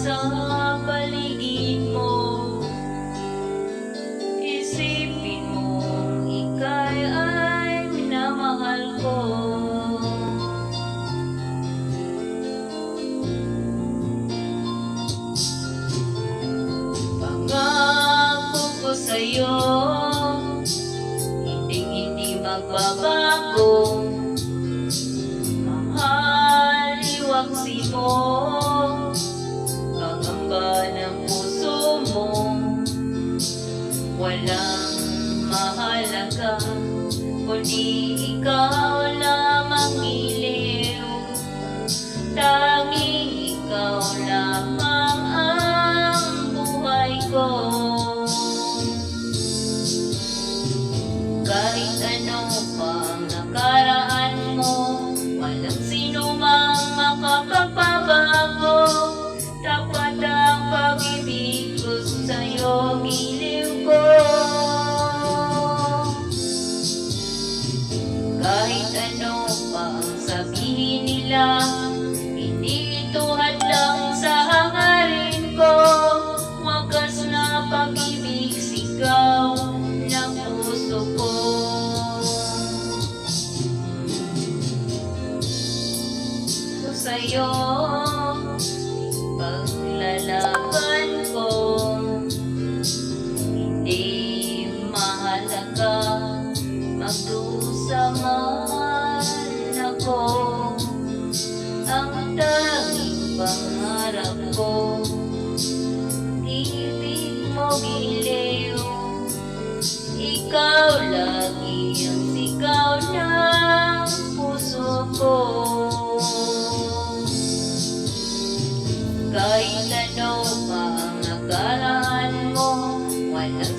sa paligid mo. Isipin mo, ika'y ay minamahal ko. Pangako ko sa'yo, hindi magbabago. Mahal, iwaksi mo, pangamba ng puso mo. Walang mahalaga, kundi ikaw lamang iliw. Tanging ikaw lamang ang buhay ko. Kahit ano pa ang nakaraan mo, walang sino mang makapagpabago. Tapat ang pag-ibig ko sa'yo, giliw ko. Kahit ano pa ang sabihin nila, hindi ito hadlang sa hangarin ko. Wagas na pag-ibig, sigaw ng puso ko. Sa'yo, paglalaban ko, hindi mahalaga, magdusa man ako. Ang tanging pangarap ko, ibig mo giliw. Ikaw lagi ang sigaw ng puso ko. Kahit ano pa ang nakaraan mo, walang